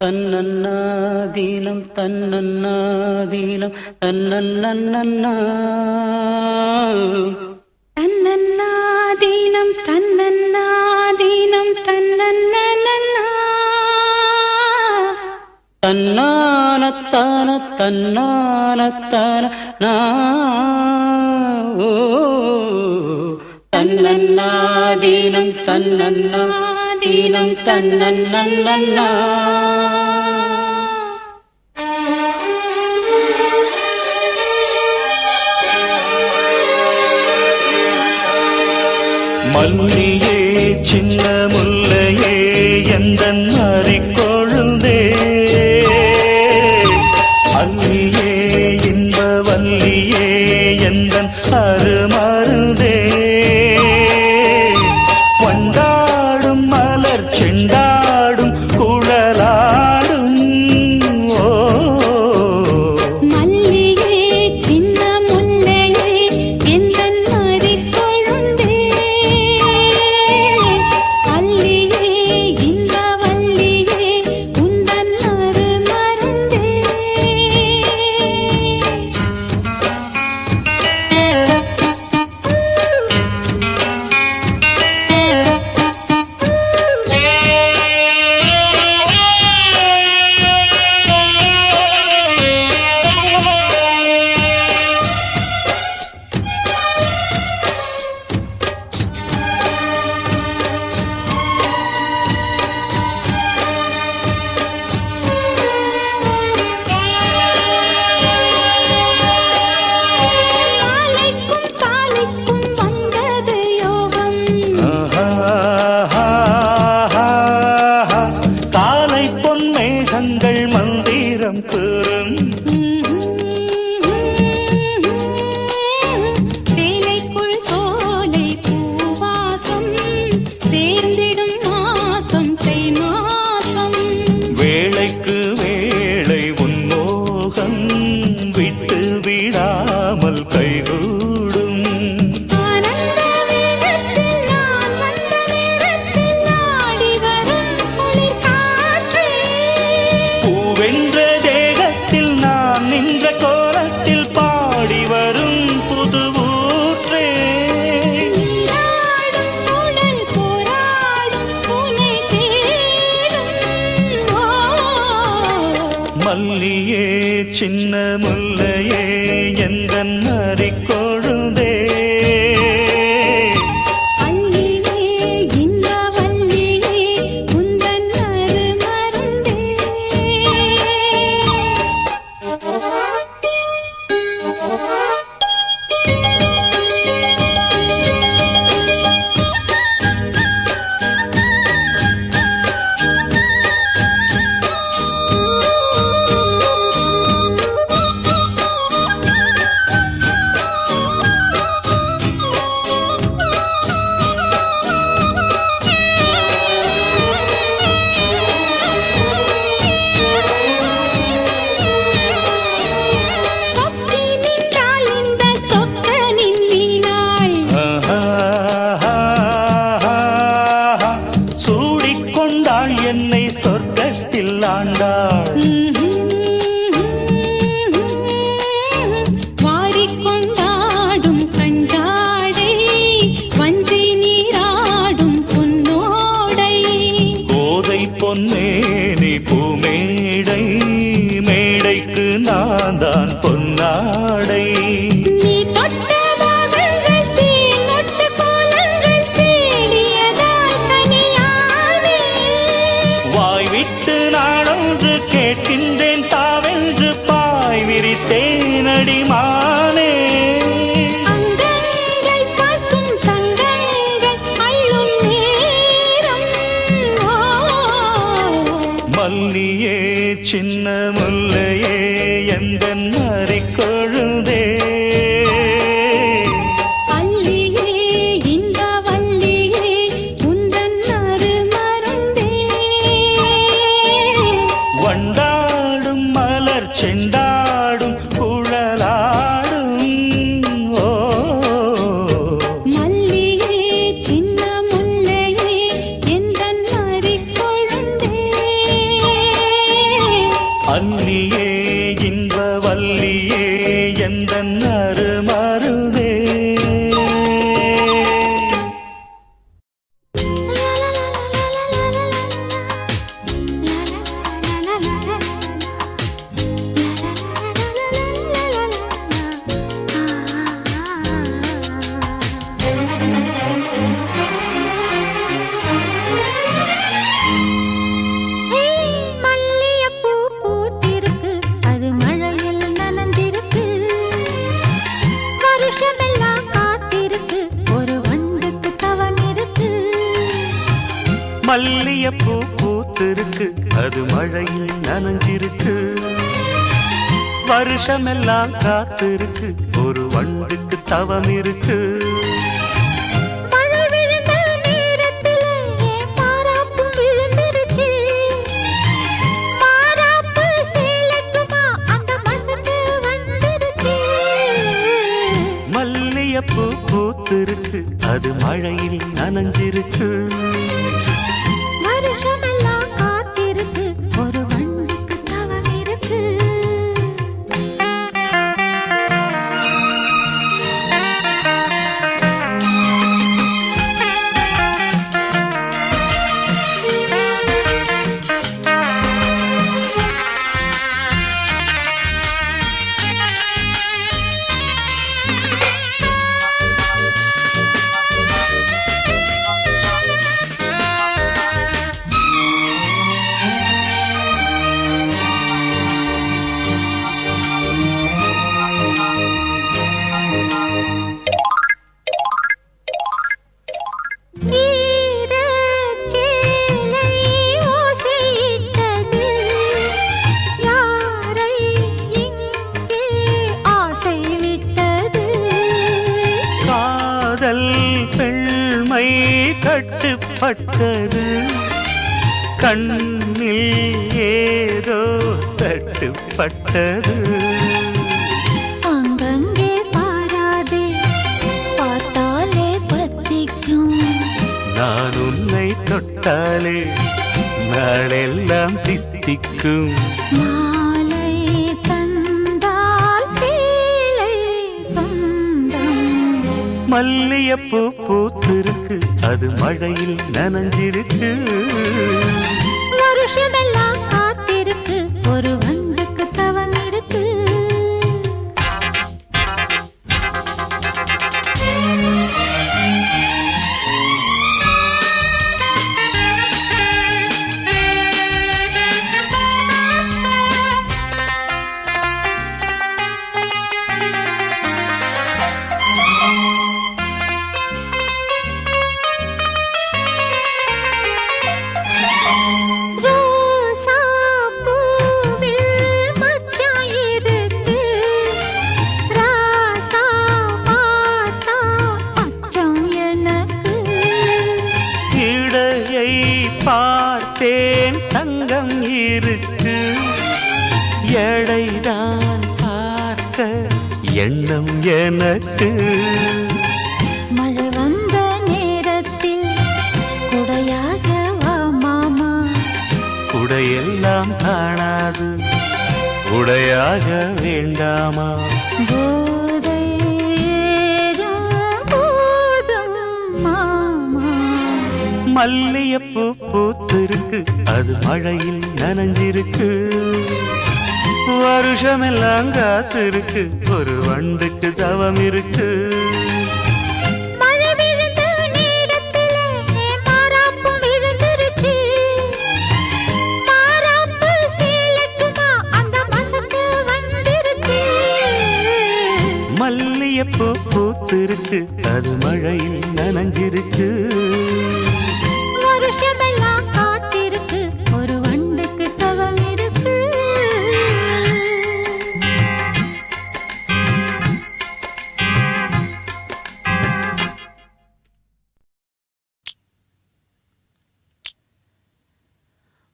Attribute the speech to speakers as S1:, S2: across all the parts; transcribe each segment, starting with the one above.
S1: தன்னன்னாதீனம் தன்னன்னாதீனம் தன்னன்னன்னா
S2: தன்னன்னாதீனம் தன்னன்னாதீனம் தன்னன்னன்னா
S1: தன்னானத்தான தன்னானத்தான தன்னன்னாதீனம் தன்னன்னாதீனம் தன்னன்னன்னா மல்லியே சின்ன முல்லையே எந்தன் அறிக்கொழுந்தே அல்லியே இன்ப வல்லியே எந்தன் அருமருந்தே வண்டாடும் மலர் செண்டாடும் குழலாடும்
S2: மல்லியே சின்ன முல்லையே எந்தன் அறிக்கொழுந்தே அல்லியே இன்ப வல்லியே உந்தன் அருமருந்தே வேலைக்குள் சோலை பூவாசம் சேர்ந்திடும் மாசம் தை மாசம்
S1: வேளைக்கு வேளை உன்மோகம் விட்டு விடாமல் கைகூடும்
S2: ஆனந்த வேகத்தில் நான் வந்த நேரத்தில் நாடி வரும் குளிர் காற்றே
S1: பூவென்ற தேகத்தில் நான் நின்ற கோலத்தில் பாடி வரும் புது ஊற்றே
S2: நீராடும் உடல் போராடும் உனை தேடும்
S1: மல்லியே சின்ன முல்லையே எந்தன் அறிக்கொழுந்தே
S2: அல்லியே இன்ப வல்லியே உந்தன் அருமருந்தே சொக்கி நின்றாள் இந்த சொக்கனின் வீணாள்
S1: சூடிக்கொண்டாள் என்னை சொர்க்கத்தில் ஆண்டாள்
S2: வாரிக்கொண்டாடும் கண்டாடை வஞ்சி நீராடும் பொன்னோடை
S1: கோதை பொன்னேனி பூமேடை மேடைக்கு நான் தான் பொன்னாடை
S2: நீ தொட்ட பாகங்கள் தேனொட்டு கோலங்கள் தேடியதால் கனியானே
S1: வாய் விட்டு நாடொன்று கேட்கின்றேன் தாவென்று பாய் விரித்தேன் அடிமானே
S2: அங்கங்கள் பசும் தங்கங்கள் அள்ளும் நேரம்
S1: மல்லியே சின்ன முல்லையே எந்தன் அறிக்கொழுந்தே
S2: அல்லியே இன்ப வல்லியே உந்தன் அருமருந்தே
S1: வண்டாடும் மலர் செண்டாடும் குழலாடும்
S2: மல்லியே சின்ன முல்லையே எந்தன் அறிக்கொழுந்தே
S1: அல்லியே இன்ப வல்லியே எந்தன் அருமருவே. மல்லியப்பூ பூத்திருக்கு அது மழையில் நனைஞ்சிருக்கு, வருஷமெல்லாம் காத்திருக்கு, ஒரு வண்டுக்கு தவம் இருக்கு.
S2: மழை விழுந்த நேரத்துல என் மாறாப்பு விழுந்துருச்சு, மாறாப்பு சேலட்டுமா அந்த மசக்கு வந்துருச்சு.
S1: மல்லியப்பூ பூத்திருக்கு அது மழையில் நனைஞ்சிருக்கு,
S2: வருஷமெல்லாம் காத்திருக்கு, ஒரு வண்டுக்கு தவம் இருக்கு.
S1: பெண்மை கட்டுப்பட்டது, கண்ணில் ஏதோ தட்டுப்பட்டது.
S2: அங்கங்கே பாராதே, பார்த்தாலே பத்திக்கும்,
S1: நான் உன்னை தொட்டாலே நாளெல்லாம் தித்திக்கும்.
S2: மாலை தந்தால் சேலை சொந்தம்.
S1: மல்லியப்பூ பூத்திருக்கு அது மழையில் நனைஞ்சிருக்கு,
S2: வருஷமெல்லாம் காத்திருக்கு, ஒரு வண்டுக்கு தவம் இருக்கு. ரோசா பூவில் மச்சான் இருக்கு, ராசா பார்த்தா அச்சம் எனக்கு.
S1: இடையை பார்த்தேன் தங்கம் இருக்கு, எடைதான் பார்க்க எண்ணம் எனக்கு.
S2: மழை வந்த நேரத்தில் குடையாக வா மாமா,
S1: உடையெல்லாம் காணாது உடையாக வேண்டாமா.
S2: போதை ஏறும் போதும் மாமா.
S1: மல்லியப்பூ பூத்திருக்கு அது மழையில் நனைஞ்சிருக்கு, வருஷமெல்லாம் காத்திருக்கு, ஒரு வண்டுக்கு தவம் இருக்கு.
S2: மழை விழுந்த நேரத்துல என் மாறாப்பு விழுந்துருச்சு, மாறாப்பு சேலட்டுமா அந்த மசக்கு வந்துருச்சு.
S1: மல்லியப்பூ பூத்திருக்கு அது மழையில் நனைஞ்சிருக்கு,
S2: வருஷமெல்லாம் காத்திருக்கு, ஒரு வண்டுக்கு தவம் இருக்கு.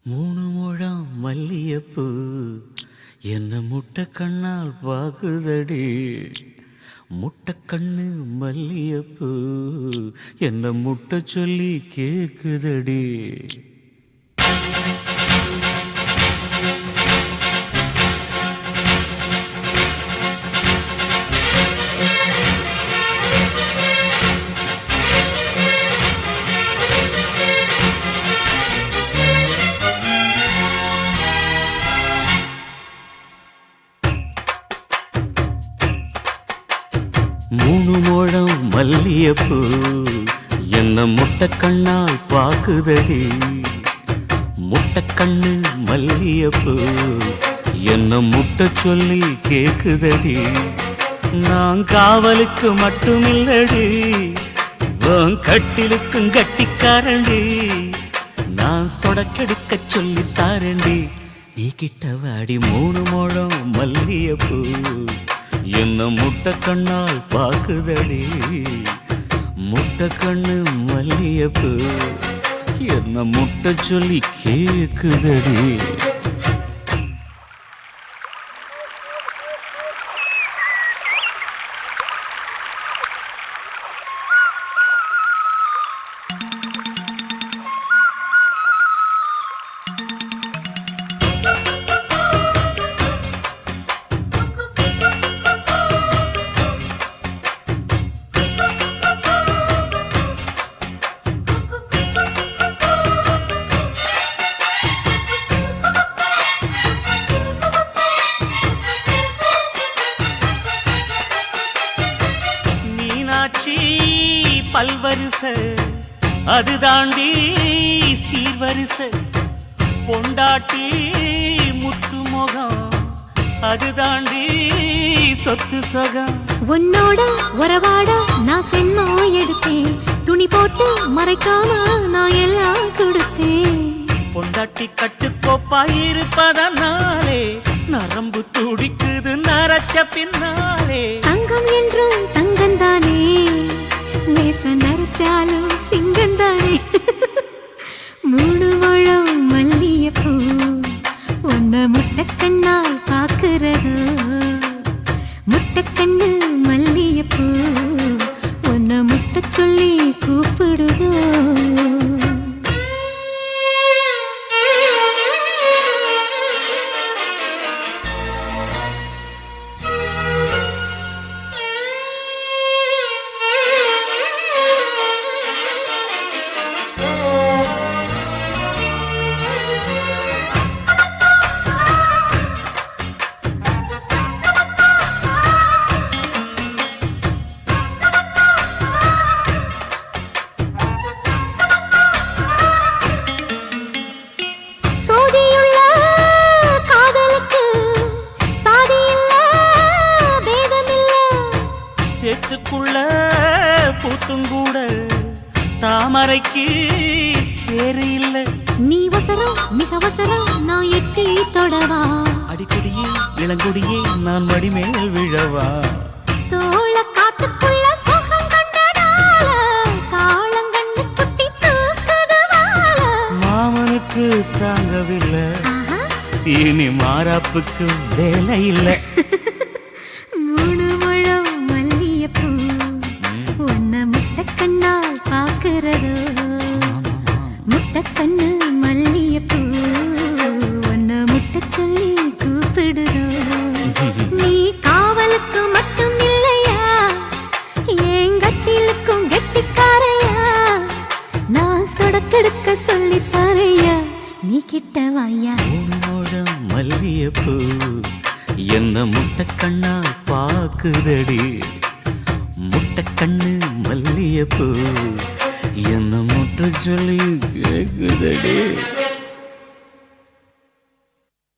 S1: மூணு முழம் மல்லியப்பூ என்ன முட்டை கண்ணால் பாகுதடி, முட்டை கண்ணு மல்லியப்பூ என்ன முட்டை சொல்லி கேக்குதடி. மூணு முழம் மல்லியப்பூ என்ன முட்டை கண்ணால் பாக்குதடி. முட்டை கண்ணு மல்லியப்பூ என்ன முட்டை சொல்லி கேக்குதடி. நான் காவலுக்கு மட்டுமில்லடி, உன் கட்டிலுக்கும் கட்டிக்காரண்டி. நான் சொடக்கெடுக்க சொல்லி தாரண்டி. நீ கிட்ட வாடி மூணு முழம் மல்லியப்பூ என்ன முட்டை கண்ணால் பாக்குதடி. முட்டை கண்ணு மல்லியப்பூ என்ன முட்டை சொல்லி கேக்குதடி. பல்வரிச அது தாண்டி சீர்வரிச பொண்டாட்டி முத்து முகம் அது தாண்டி சொத்து சொகம்.
S2: உன்னோட உறவாட நான் சென்மோ எடுத்தேன், துணி போட்டு மறைக்காம நான் எல்லாம் கொடுத்தேன்.
S1: பொண்டாட்டி கட்டுக்கோப்பாயிருப்பதனாலே நரம்பு துடிக்குது நரச்ச பின்னாலே.
S2: தங்கம் என்றும் தங்கந்தானே, லேச நரைச்சாலும் சிங்கந்தானே. மூணு முழம் மல்லியப்பூ உன்ன முட்டை கண்ணால் பாக்குறதோ. முட்டை கண்ணு மல்லியப்பூ உன்ன முட்டை சொல்லி கூப்பிடுதோ.
S1: சேத்துக்குள்ள பூத்துங்கூட தாமரைக்கு சேரு இல்ல.
S2: நீ வசரம் மிக வசரம் நான் எட்டி தொடவா.
S1: அடிக்கடியே இளங்குடியே நான் மடிமேல் விழவா.
S2: சோழ காட்டுக்குள்ள சோகம் கண்டதால காளங்கண்ணு குட்டி தூக்குதுவால.
S1: மாமனுக்கு தாங்கவில்லை, இனி மாறாப்புக்கு வேலை இல்லை.
S2: மூணு முழம் மல்லியப்பூ உன்ன முட்டை கண்ணால் பாக்குறதோ. முட்டை கண்ணு மல்லியப்பூ உன்ன முட்டை சொல்லி கூப்பிடுதோ. நீ காவலுக்கு மட்டும் இல்லையா, என் கட்டிலுக்கும் கெட்டிக்காரையா. நான் சொடக்கெடுக்க சொல்லி தரையா, நீ கிட்ட வாயா.
S1: மூணு முழம் மல்லியப்பூ என்ன முட்டை கண்ணா பாக்குதடி. முட்டை கண்ணு மல்லியப்பூ என்ன முட்டை சொல்லி கேக்குதடி.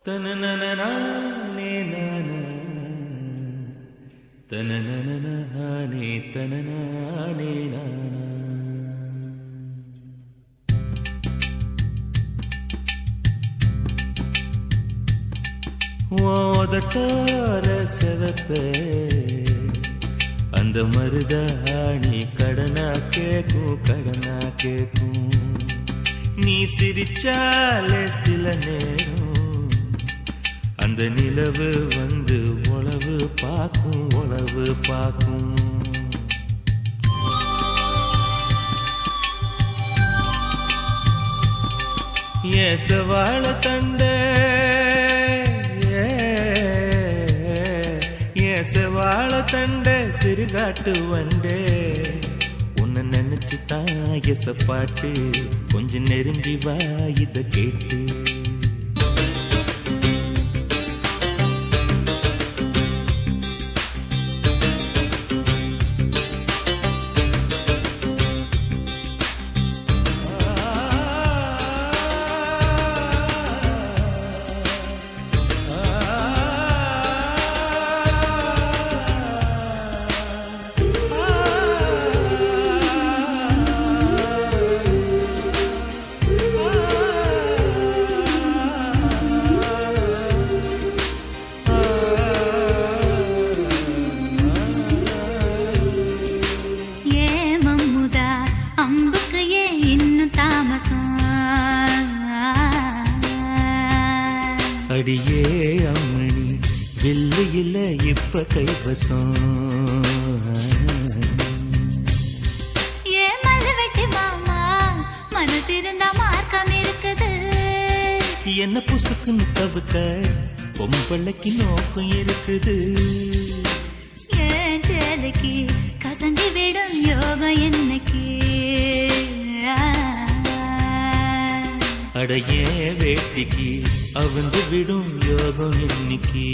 S1: தனனனனானே நானா தனனனனானே தனனானே நானா. ஓதட்டார செவப்பே அந்த மருதாணி கடனா கேக்கும் கடனா கேக்கும். நீ சிரிச்சாலே சில நேரம் அந்த நிலவு வந்து உளவு பார்க்கும் உளவு பார்க்கும். ஏசவாழ தண்டே ஏசவாழ தண்டே சிறுகாட்டு வண்டே. உன்னை நினைச்சு தாயச பாட்டு கொஞ்சம் நெருங்கி வா இத கேட்டு.
S3: அடியே அம்மணி வில்லு இல்ல இப்ப கைவசம்.
S2: ஏன் மல்லு வெட்டி மாமா மனசு இருந்தா மார்க்கம் இருக்குது.
S3: என்ன புசுக்குன்னு தவிக்க பொம்பளைக்கு நோக்கம் இருக்குது.
S2: ஏன் சேலைக்கு கசங்கி விடும் யோகம் என்னைக்கு.
S3: அடைய வேட்டிக்கு அவிழ்ந்து விடும் யோகம் இன்னைக்கு.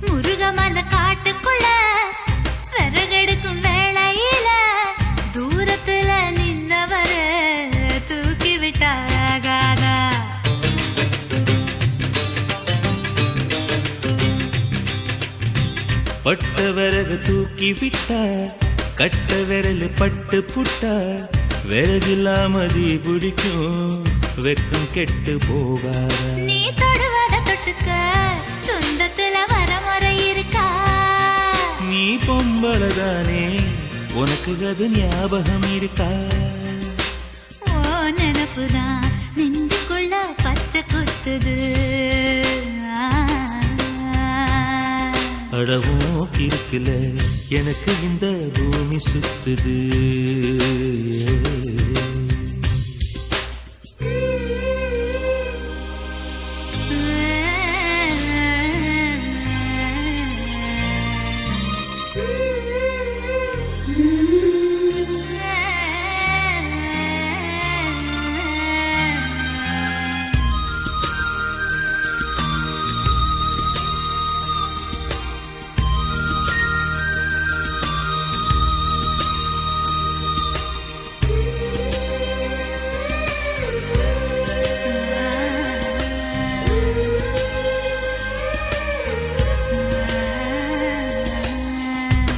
S2: முருகமல காட்டுக்குள்ள விறகெடுக்கும் வேளையில தூரத்துல நின்னவர தூக்கி விட்டாகாதா.
S3: பட்ட விறகு தூக்கி விட்டா கட்ட விரல் பட்டு புட்டா விறகில்லாமதி பிடிக்கும் வெக்கம் கெட்டு போகாத.
S2: நீ தொடுவத தொட்டுக்க சொந்தத்துல வரமுறை இருக்கா.
S3: நீ பொம்பளதானே உனக்கு அது ஞாபகம் இருக்கா.
S2: ஓ நினப்புதான் நெஞ்சுக்குள்ள பச்சை குத்துது.
S3: அடவும் இருக்குல எனக்கு இந்த பூமி சுத்துது.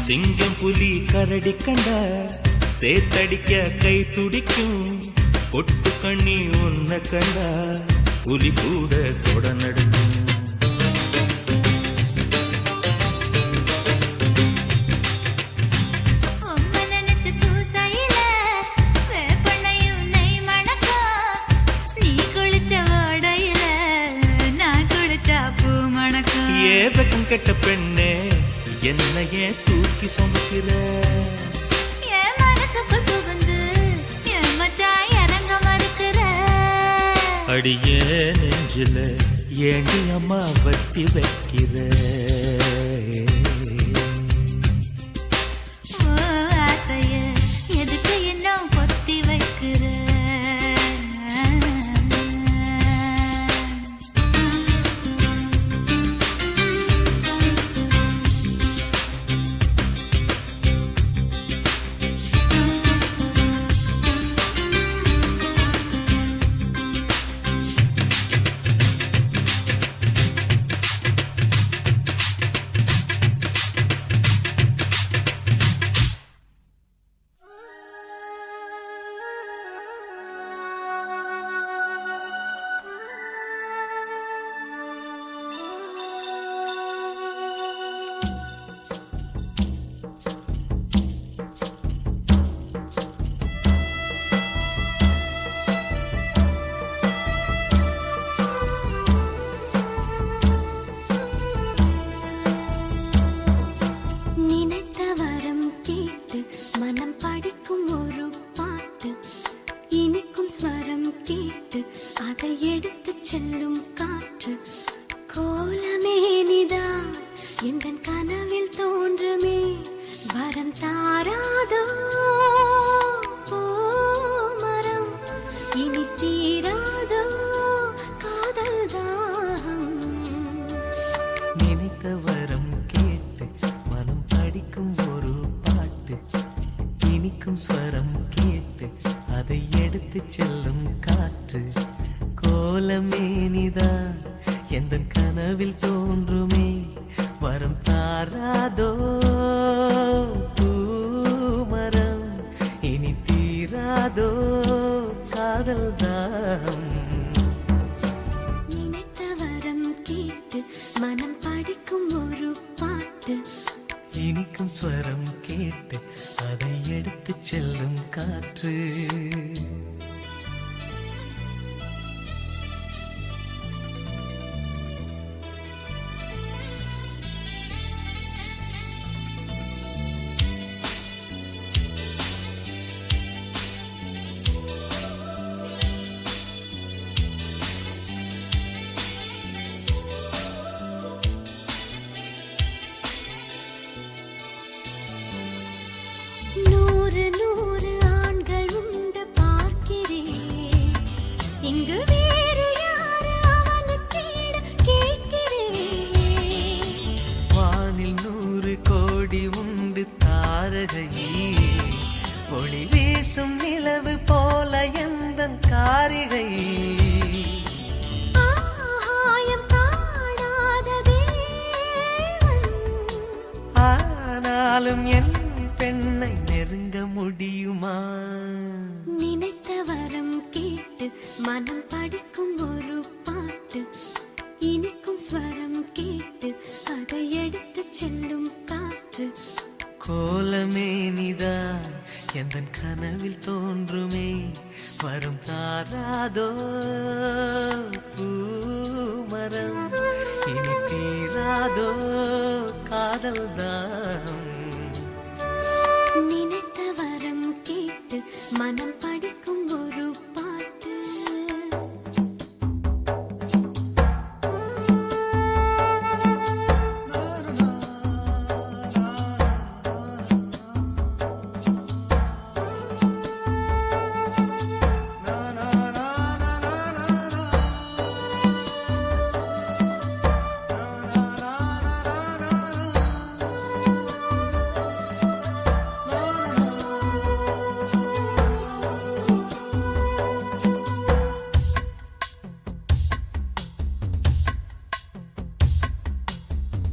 S3: சிங்கம் புலி கரடி கண்டா சேத்தடிக்க கை துடிக்கும். பொட்டு கண்ணி உன்ன கண்டா புலி கூட தொட நடுக்கும். ஏவகம் கெட்ட பெண்ணே என்னையே தூக்கி சுமக்கிற. அடியே நெஞ்சில ஏண்டி அம்மா வட்டி வைக்கிற.
S2: எதுக்கு இன்னும் பொத்தி வைக்கிற.
S4: கோலமேனிதான் எந்தன் கனவில் தோன்றுமே வரம் தாராதோ பூமரம் இனி தீராதோ காதல் தாகம்
S2: நினைத்த வரம் கேட்டு மனம் படிக்கும் ஒரு பாட்டு
S4: இனிக்கும் ஸ்வரம் கேட்டு அதை எடுத்து செல்லும் காற்று
S2: நூறு நூறு ஆண்கள் உண்டு பார்க்கிறேன் இங்கு வேறு யாரு அவனுக்கேட கேட்கிறேன்
S4: வானில் 100 கோடி உண்டு தாரகையே ஒளி வீசும் நிலவு போல எந்தன் காரிகை
S2: ஆகாயம் காணாத தேவன்
S4: ஆனாலும் என் பெண்ணை நெருங்க முடியுமா
S2: நினைத்த வரம் கேட்டு மனம் படிக்கும் ஒரு பாட்டு இனிக்கும் ஸ்வரம் கேட்டு அதை எடுத்து செல்லும் காற்று
S4: கோலமேனிதான் எந்தன் கனவில் தோன்றுமே வரும் தாராதோ பூமரம் இனி தீராதோ காதல் தான்
S2: நினைத்த வரம் கேட்டு மனம் படிக்கும் ஒரு பாட்டு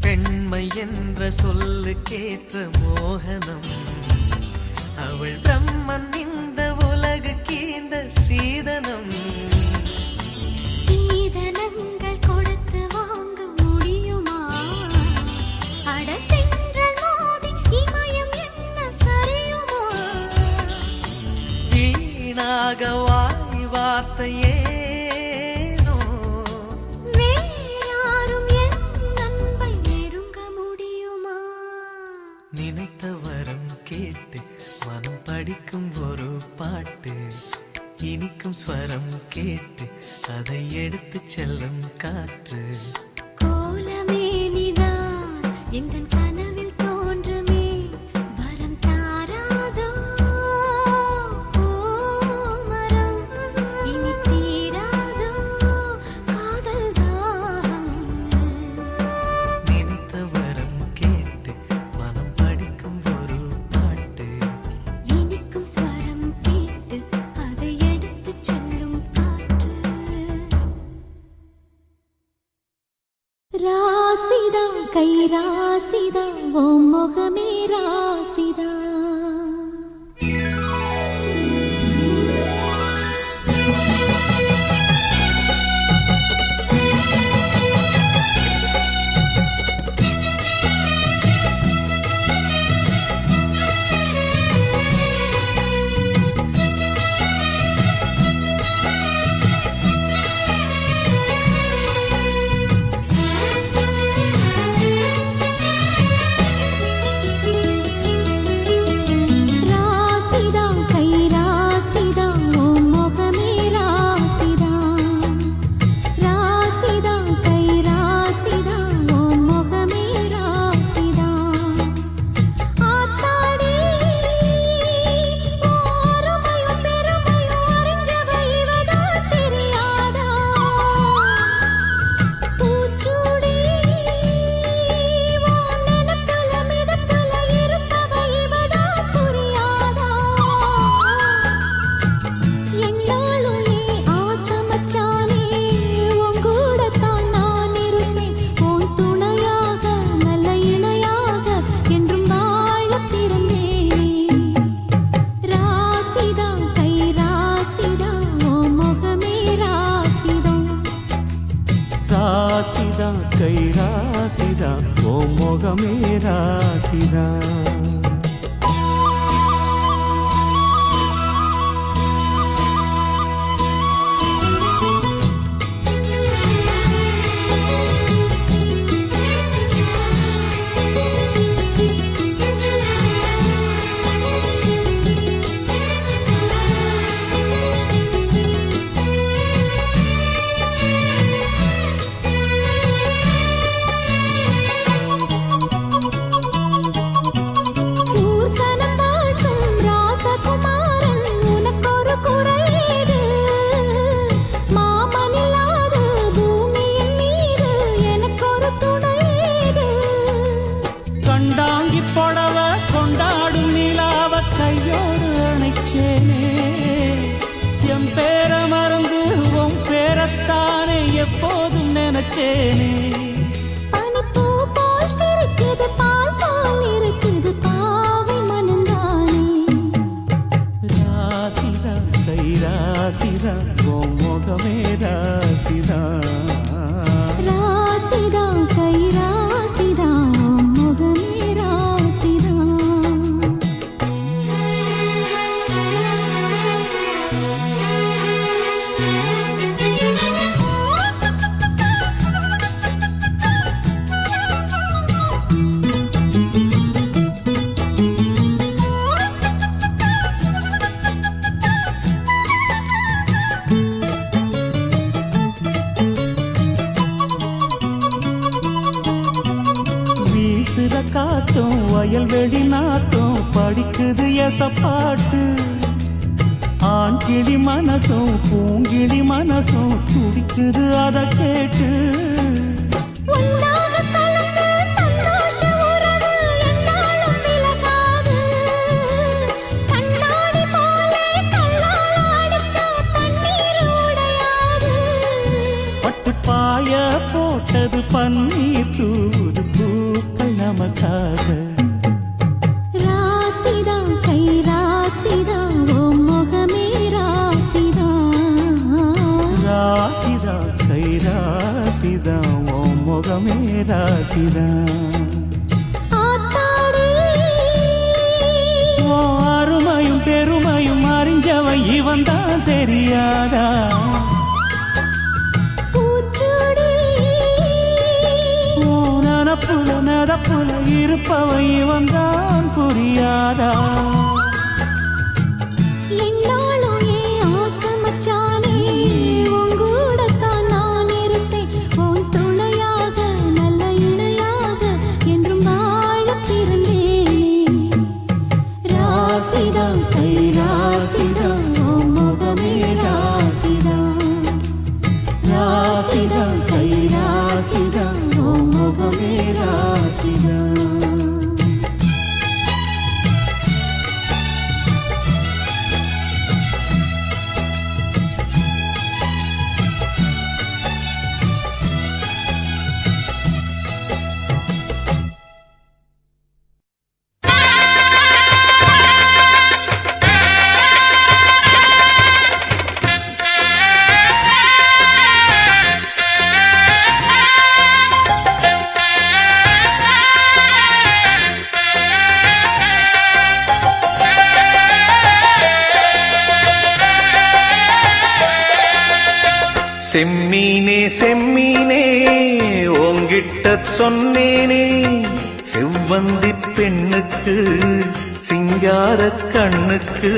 S4: பெண்மை என்ற சொல்லுக்கேற்ற மோகனம் அவள் பிரம்மன் இந்த உலகுக்கு இந்த சீதனம்
S2: சீதனங்கள் கொடுத்து வாங்க முடியுமா அடத்தென்றல் மோதி இமயம் என்ன சரியுமா
S4: வீணாக வாய் வார்த்தையேனோ
S2: வேறாரும் என் அன்பை நெருங்க முடியுமா
S4: நினைத்த வரம் கேட்டு மனம் படிக்கும் ஒரு பாட்டு இனிக்கும் ஸ்வரம் கேட்டு அதை எடுத்து செல்லும் காற்று
S2: கோலமேனிதான் எந்தன் கனவில் தோன்றுமே வரம் தாராதோ பூமரம் இனி தீராதோ காதல் தாகம்
S4: நினைத்த வரம் கேட்டு மனம் படிக்கும் ஒரு பாட்டு
S2: இனிக்கும் ஸ்வரம் கேட்டு அதை எடுத்து செல்லும் காற்று ராசிதா கை ராசிதா ஓ முகமே ராசிதா
S1: ராசிதான் கை ராசிதான் ஓ முகமே ராசிதான். எப்போதும் நினைச்சேனே
S2: பனிப்பூ போல் சிரிக்குது பால் போல் இருக்குது பாவை மனந்தானே.
S1: ராசிதா கை ராசிதா ஓ முகமே ராசிதா.
S2: ராசிதா கை ராசிதா ஓ முகமே ராசிதா.
S1: காத்தும் வயல்வெளி நாத்தும் படிக்குது எசப்பாட்டு. ஆண் கிளி மனசும் பூங்கிளி மனசும் துடிக்குது அத கேட்டு. பட்டு பாய போட்டது பன்னீர் தூது பூக்கள் நமக்காக.
S2: ராசிதா கை ராசிதா ஓ முகமே ராசிதா.
S1: ராசிதா கை ராசிதா ஓ முகமே ராசிதா. ஓ அருமையும் பெருமையும் அறிஞ்சவன் இவன் தான் தெரியாதா. நனப்புல நடப்புல இருப்பவன் இவன் தான் புரியாதா.
S2: என்னாலும் ஏன் ஆசமச்சானே உங்கூடத்தான் நான் இருப்பேன். உன் துணையாக நல்ல இணையாக என்றும் வாழ பிறந்தேனே. ராசிதா கை ராசிதா ஓ முகமே ராசிதா. ராசிதா கை ராசிதா ஓ முகமே ராசிதா.
S3: செம்மீனே செம்மீனே ஓங்கிட்ட சொன்னேனே, செவ்வந்தி பெண்ணுக்கு சிங்கார கண்ணுக்கு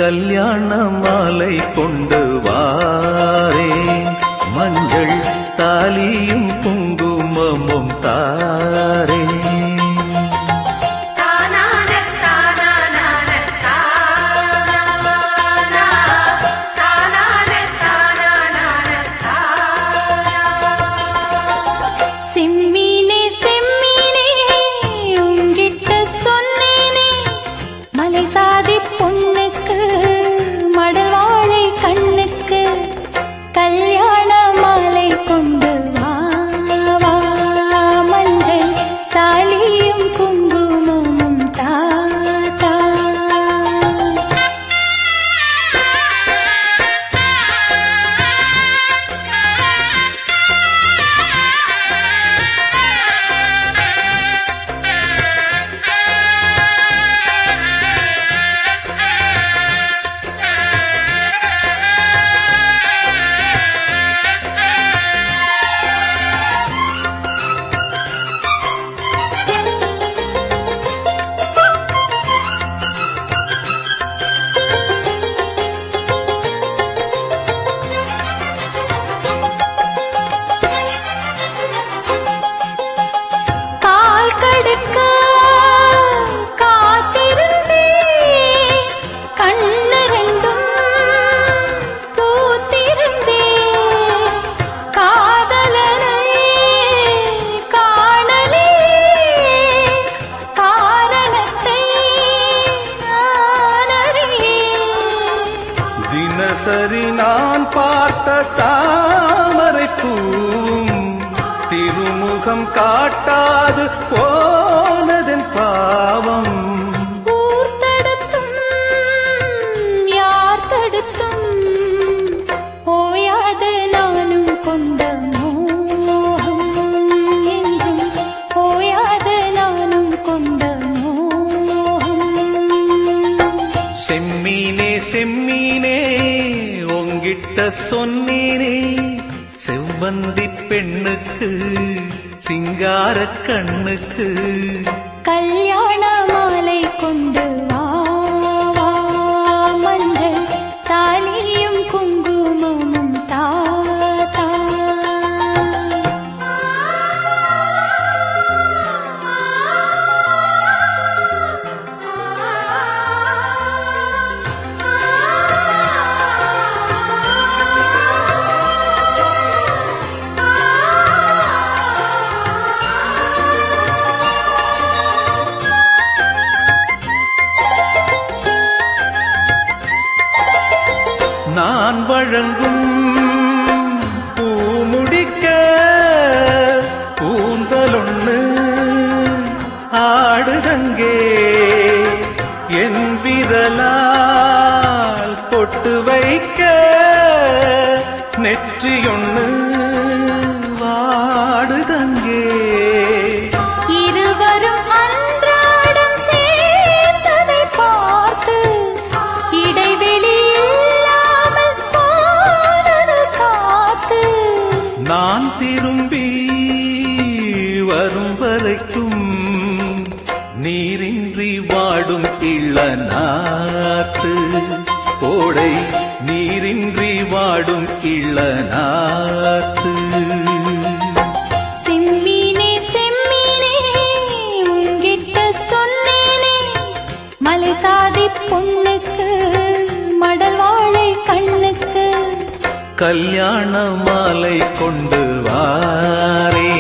S3: கல்யாண மாலை கொண்டு வாரேன். மஞ்சள் தாலியும் குங்குமமும் தாரேன்.
S2: பொண்ணுக்கு மடல் வாழை கண்ணுக்கு கல்யாண
S3: காட்டாது போனதன் பாவம்.
S2: ஊர் தடுத்தும் யார் தடுத்தும் ஓயாத நானும் கொண்ட மோகம் என்றும் ஓயாத நானும் கொண்ட மோகம்.
S3: செம்மீனே செம்மீனே உங்கிட்ட சொன்னேனே செவ்வந்தி பெண்ணுக்கு சிங்கார கண்ணுக்கு
S2: கல்யாண மாலை கொண்டு வா வா, மஞ்சள் தாலியும் குங்குமமும் தா தா.
S3: நான் வழங்கும் பூமுடிக்க கூந்தலொன்னு ஆடுதங்கே என் விரலால் பொட்டு வைக்க நெற்றியொன்னு வாடுதங்கே.
S2: இருவரும் அன்றாடம் சேர்ந்ததை பார்த்து இடைவெளி இல்லாமல் போனது காத்து.
S3: நான் திரும்பி வரும் வரைக்கும் நீரின்றி வாடும் இளநாத்து கோடை நீரின்றி வாடும் இளநாத்து.
S2: செம்மீனே செம்மீனே உங்கிட்ட சொன்னேனே மலை சாதி பொண்ணுக்கு மடல் வாழை கண்ணுக்கு
S3: கல்யாண மாலை கொண்டு வாரே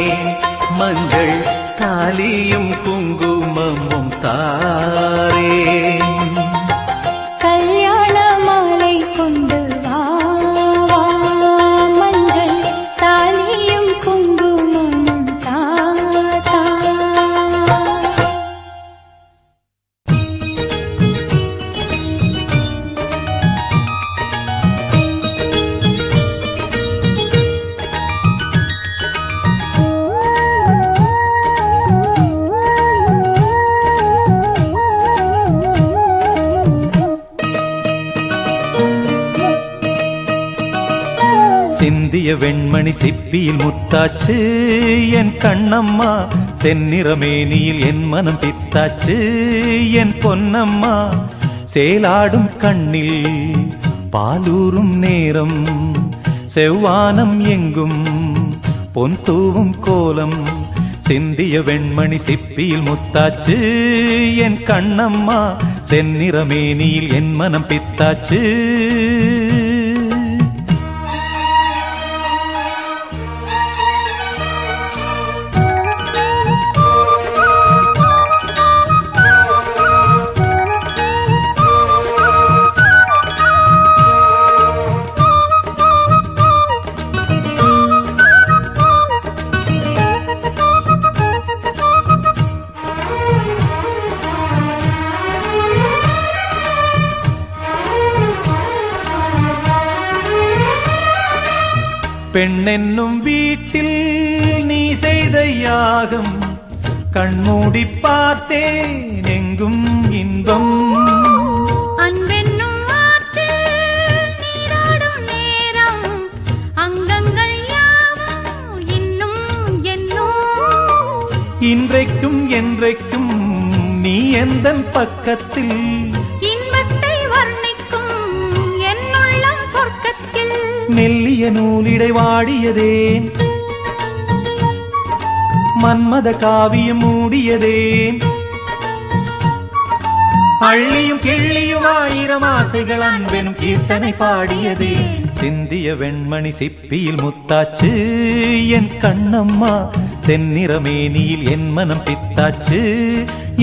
S3: மஞ்சள் தாலியும் குங்குமமும் தாரே.
S2: கல்யாண மாலை கொண்டு வா வா, மஞ்சள் தாலியும் குங்குமமும் தா தா.
S3: சிந்திய வெண்மணி சிப்பியில் முத்தாச்சு என் கண்ணம்மா செந்நிறமேனியில் என் மனம் பித்தாச்சு என் பொன்னம்மா. சேலாடும் கண்ணில் பாலூரும் நேரம் செவ்வானம் எங்கும் பொன் தூவும் கோலம். சிந்திய வெண்மணி சிப்பியில் முத்தாச்சு என் கண்ணம்மா செந்நிறமேனியில் என் மனம் பித்தாச்சு. பெண்ணென்னும் வீட்டில் நீ செய்த யாகம் கண்மூடி பார்த்தேன் எங்கும் இன்பம்.
S2: அன்பென்னும் ஆற்றில் நீராடும் நேரம் அங்கங்கள் யாவும் இன்னும் என்னும்.
S3: இன்றைக்கும் என்றைக்கும் நீ எந்தன் பக்கத்தில்
S2: இன்பத்தை வர்ணிக்கும் என்னுள்ளம் சொர்க்கத்தில்.
S3: மெல்லிய நூலிடை வாடியதேன் மன்மத காவியம் மூடியதேன். அள்ளியும் கிள்ளியும் ஆயிரம் ஆசைகள் அன்பெனும் கீர்த்தனை பாடியதே. சிந்திய வெண்மணி சிப்பியில் முத்தாச்சு என் கண்ணம்மா செந்நிறமேனியில் என் மனம் பித்தாச்சு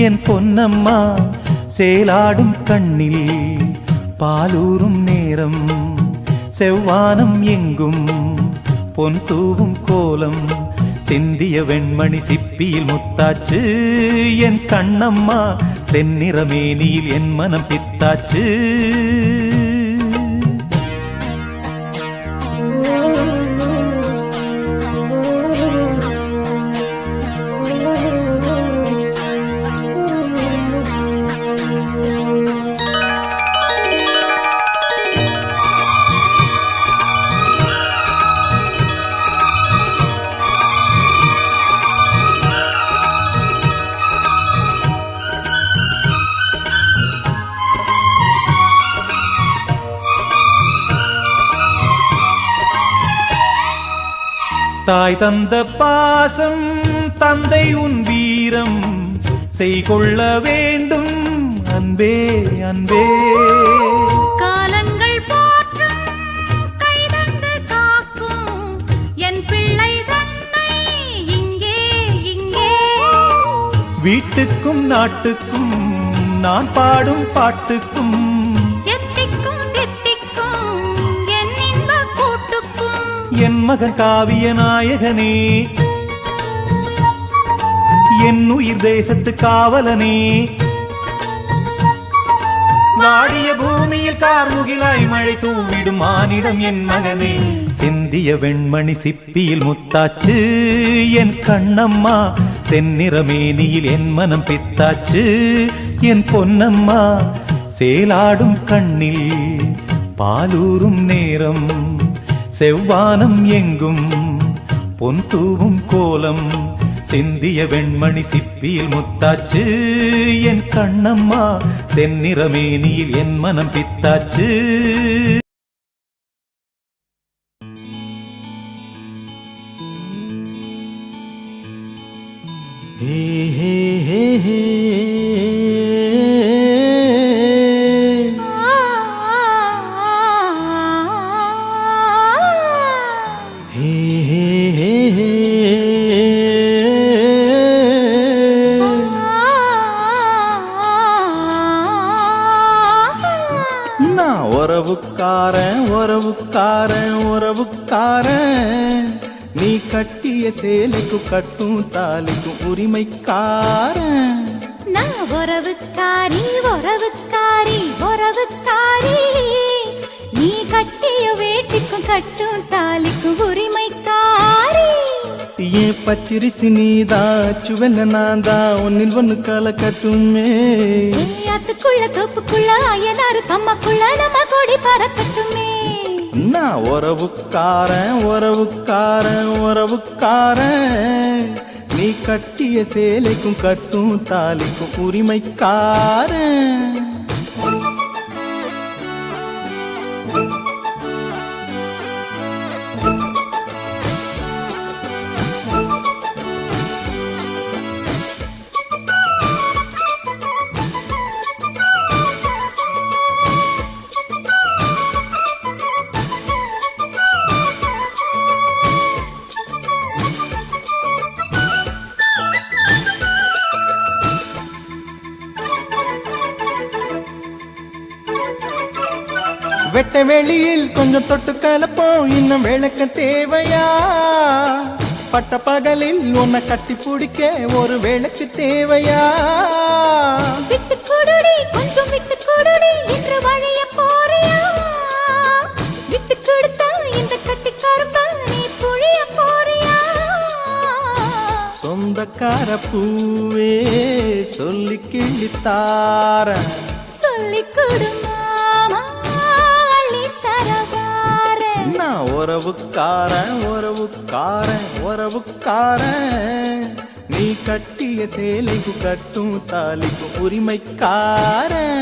S3: என் பொன்னம்மா. சேலாடும் கண்ணில் பாலூரும் நேரம் செவ்வானம் எங்கும் பொன் தூவும் கோலம். சிந்திய வெண்மணி சிப்பியில் முத்தாச்சு என் கண்ணம்மா செந்நிற மேனியில் என் மனம் பித்தாச்சு தாய் தந்த பாசம் தந்தை உன் வீரம் செய்கொள்ள வேண்டும் அன்பே அன்பே
S2: காலங்கள் போற்றும் கைதந்து காக்கும் என் பிள்ளை தன்னை இங்கே இங்கே
S3: வீட்டுக்கும் நாட்டுக்கும் நான் பாடும் பாட்டுக்கும் என் மகன் காவிய நாயகனே என் உயிர் தேசத்து காவலனே வாடிய பூமியில் கார்முகிலாய் மழை தூவிடும் மானிடம் என் மகனே சிந்திய வெண்மணி சிப்பியில் முத்தாச்சு என் கண்ணம்மா செந்நிற மேனியில் என் மனம் பித்தாச்சு என் பொன்னம்மா சேலாடும் கண்ணில் பாலூரும் நேரம் செவ்வானம் எங்கும் பொன் தூவும் கோலம் சிந்திய வெண்மணி சிப்பியில் முத்தாச்சு என் கண்ணம்மா செந்நிற மேனியில் என் மனம் பித்தாச்சு
S4: ஹே ஹே ஹே ஹே உறவுக்காரன் நீ கட்டிய சேலைக்கும் கட்டும் தாலிக்கும் உரிமைக்காரன்
S2: நான் உறவுக்காரி நீ கட்டிய வேட்டிக்கும் கட்டும் தாலிக்கும் உரிமைக்காரி
S4: ஏன் பச்சிரிசி நீதா சுவெல்ல நான்தா ஒன்னில் ஒன்னு கால கட்டுமே
S2: அதுக்குள்ள தோப்புக்குள்ள அயனாரு கம்மக்குள்ள நம்ம கொடி பறக்கட்டுமே
S4: நான் உறவுக்காரன் நீ கட்டிய சேலைக்கும் கட்டும் தாலிக்கும் உரிமைக்காரன் வெட்ட வெளியில் கொஞ்சம் தொட்டு கலப்போம் இன்னும் விளக்க தேவையா பட்ட பகலில் உன்னை கட்டி பிடிக்க ஒரு விளக்கு தேவையா
S2: விட்டு கொடுடி கொஞ்சம் விட்டு கொடுடி என்று வழிய போறியா விட்டு கொடுத்தா இந்த கட்டி கரும்பா நீ புழிய போறியா
S4: சொந்தக்கார பூவே சொல்லி கிள்ளித்தார
S2: சொல்லி கொடுமா
S4: உறவுக்காரன் நீ கட்டிய சேலைக்கு கட்டும் தாலிக்கு உரிமைக்காரன்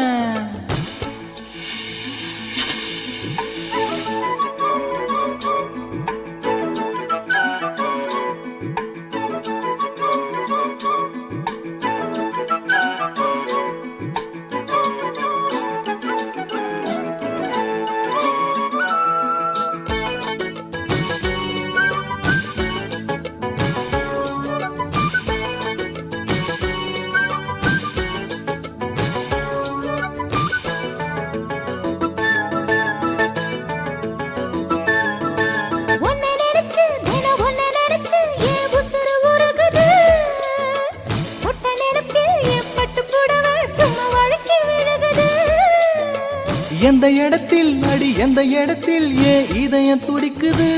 S4: இடத்தில் அடி எந்த இடத்தில் ஏன் இதயம் துடிக்குது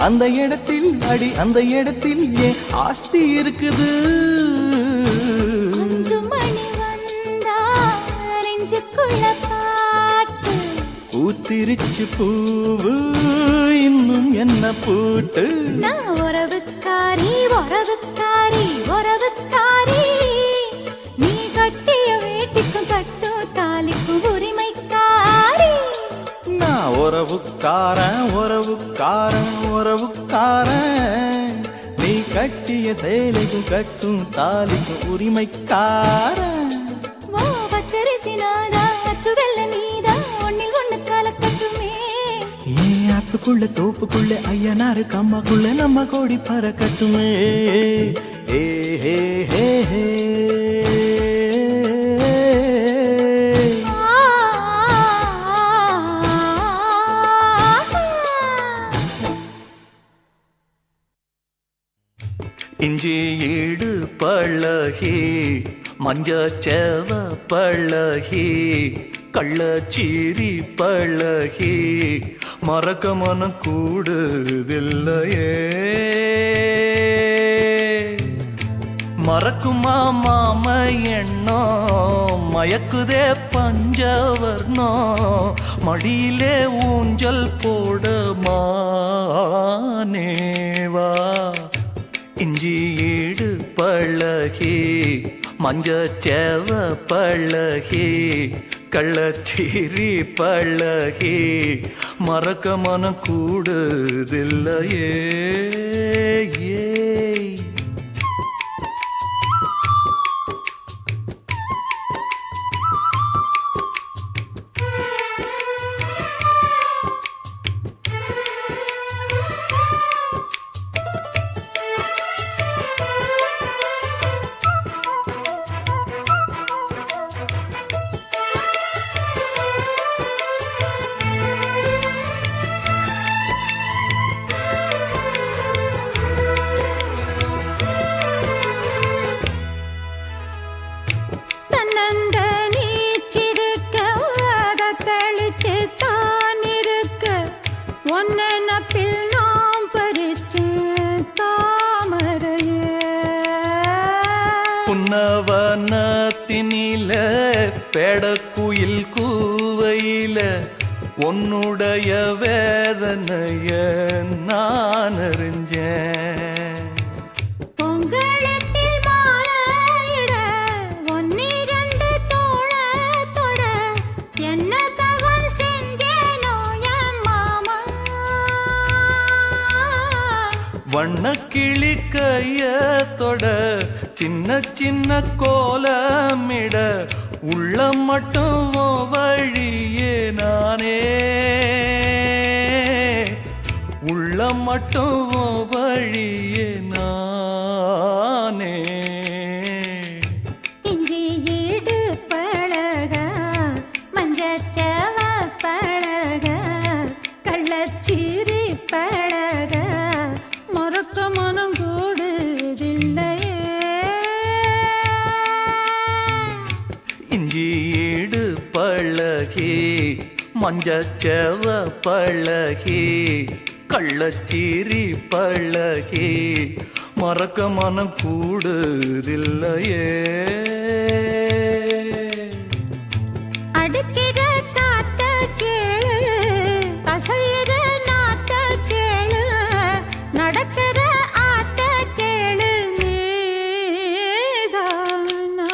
S4: அந்த இடத்தில் அடி அந்த இடத்தில் ஏன் ஆஸ்தி இருக்குது
S2: 5 மணி வந்தா நெஞ்சுக்குள்ள பாட்டு
S4: பூத்திருச்சு பூவு இன்னும் என்ன பூட்டு
S2: நான் உறவுக்காரி உறவுக்காரி உறவுக்காரி நீ கட்டிய வேட்டிக்கும் கட்டும் தாலிக்கும் உரிமைக்காரி
S4: நான் உறவுக்காரன் உறவுக்காரன் உறவுக்காரன் நீ கட்டிய சேலைக்கும் கட்டும் தாலிக்கும் உரிமைக்காரன்
S2: ஓ பச்சரிசி நாதா அச்சுவெல்ல நீதா ஒன்னில் ஒண்ணு கலக்கட்டுமே
S4: ஏன் ஆத்துக்குள்ள தோப்புக்குள்ள ஐயனாரு கம்மாக்குள்ள நம்ம கோடி பறக்கட்டுமே ஏ ஹே ஹே ஹே
S1: இஞ்சி ஈடு பழகி மஞ்சச்சேவ பழகி கள்ளச்சீரி பழகி மறக்க மனம் கூடுதில்லையே மறக்குமா மாம எண்ணம் மயக்குதே பஞ்சவர்ணோ மடியிலே ஊஞ்சல் போட மானேவா இஞ்சி ஈடு பழகி மஞ்சச்சேவ பழகி கள்ளச்சீரி பழகி மறக்க மனம் கூடுதில்லையே ஏய் புன்னவனத்தினில பெடக்குயில் கூவையில உன்னுடைய வேதனைய நான் அறிஞ்சேன்
S2: பொங்கலத்தில் மாலையிட ஒன்னிரண்டு தோள தொட என்ன தவம் செஞ்சேனோ என் மாமா
S1: வண்ணக்கிளி கைய தொட சின்ன சின்ன கோலமிட உள்ள மட்டும் வழியே நானே உள்ள மட்டும் வழியே நானே
S2: இஞ்சி ஈடு பழக மஞ்சச்சவ பழக கள்ளச்சீரி பழக மறக்க மனம் கூடுதில்லையே
S1: இஞ்சி ஈடு பழகி மஞ்சச்சேவ பழகி கள்ளச்சீரி பழகி மறக்க மனம் கூடுதில்லையே
S2: அடிக்கிற காத்த கேளு கசையிற நாத்த கேளு நடக்கிற ஆத்த கேளு நீதானா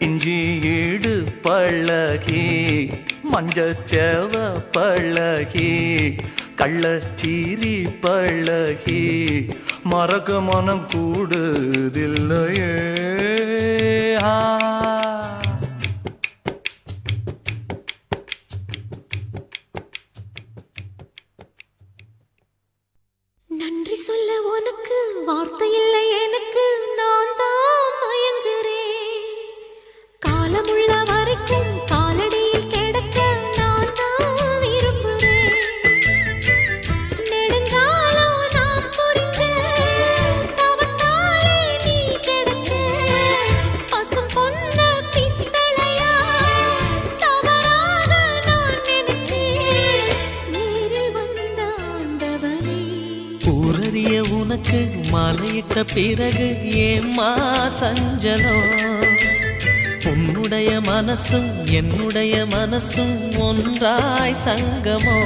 S1: இஞ்சி ஈடு பழகி மஞ்சச்சேவ பழகி கள்ளச்சீரி பழகி மறக்க மனம் கூடுதில்லையே
S2: நன்றி சொல்ல உனக்கு வார்த்தை இல்லை எனக்கு நான் தான் மயங்குறேன் காலமுள்ள வரைக்கும் காலடியில் கிடக்க நான் தான் விரும்புறேன் நெடுங்காலம் நான் புரிஞ்ச தவத்தாலே நீ கிடைச்ச பசும் பொன்ன பித்தளையா தவறான
S5: ஊரறிய உனக்கு மாலையிட்ட பிறகு ஏம்மா சஞ்சலம் உன்னுடைய மனசும் என்னுடைய மனசும் ஒன்றாய் சங்கமோ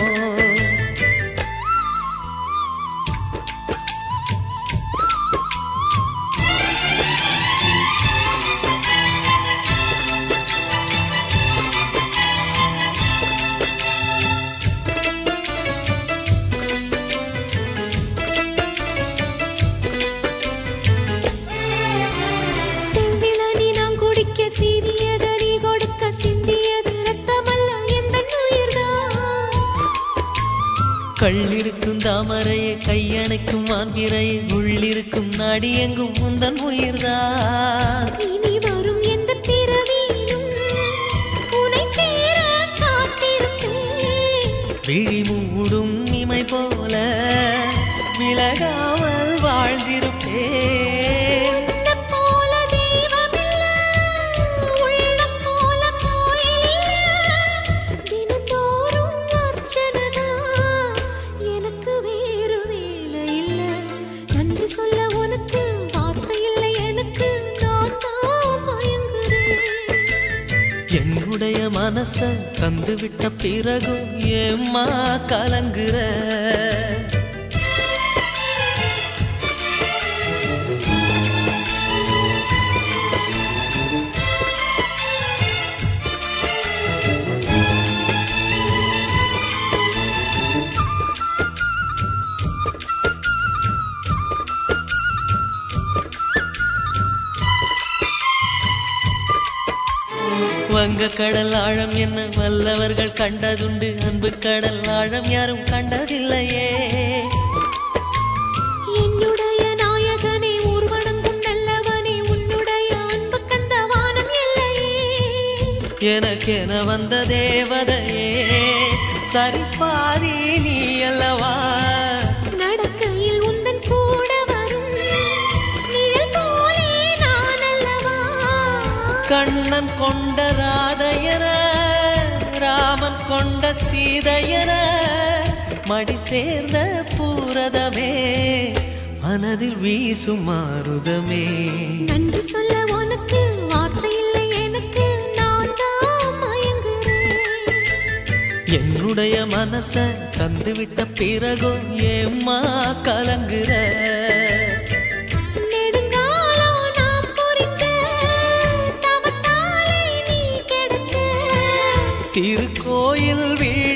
S2: செம்பிளனி நாம் குடிக்க சீவியது நீ கொடுக்க சிந்தியது ரத்தமல்ல எந்தன் உயிர்தான்.
S5: கள்ளிருக்கும் தாமரையை கையணைக்கும் மான்பிரையை உள்ளிருக்கும் நாடி எங்கும் உந்தன் உயிர்தான்
S2: இனி வரும் எந்த பிறவியிலும் உனைச் சேர காத்திருப்பேன்.
S5: விழி மூடும் இமை போல விலகாமல் வாழ்ந்திருப்பேன்
S2: உன்னைப் போல தெய்வமில்ல, உள்ளம் போல கோயிலில்ல. தினந்தோறும் அர்ச்சனைதான், எனக்கு வேறு வேலை இல்ல. நன்றி சொல்ல உனக்கு வார்த்தை இல்லை எனக்கு, நான் தான் மயங்குறேன்.
S5: என்னுடைய மனச தந்துவிட்ட பிறகும் ஏம்மா கலங்குற வங்க கடல் ஆழம் என்ன வல்லவர்கள் கண்டதுண்டு அன்பு கடல் ஆழம் யாரும் கண்டதில்லையே
S2: என்னுடைய நாயகனே ஊர்வணங்கும் நல்லவனே, உன்னுடைய அன்பு கந்த வானம் எல்லையே.
S5: எனக்கென வந்த தேவதையே சரிபாதி நீ அல்லவா
S2: நடக்கையில் உந்தன் கூட வரும் நிழல் போலே நான் அல்லவா.
S5: கண்ணன் கொண்ட ராதையர ராமன் கொண்ட சீதையர மடி சேர்ந்த பூரதமே மனதில் வீசும் மாருதமே
S2: நன்றி சொல்ல உனக்கு வார்த்தை இல்லை எனக்கு, நான் தான் மயங்குறேன்.
S5: என்னுடைய மனச தந்துவிட்ட பிறகும் ஏம்மா கலங்குற
S2: நெடுங்காலம் நாம் புரிஞ்ச தவத்தாலே நீ கிடைச்ச
S5: திருக்கோயில் வீடு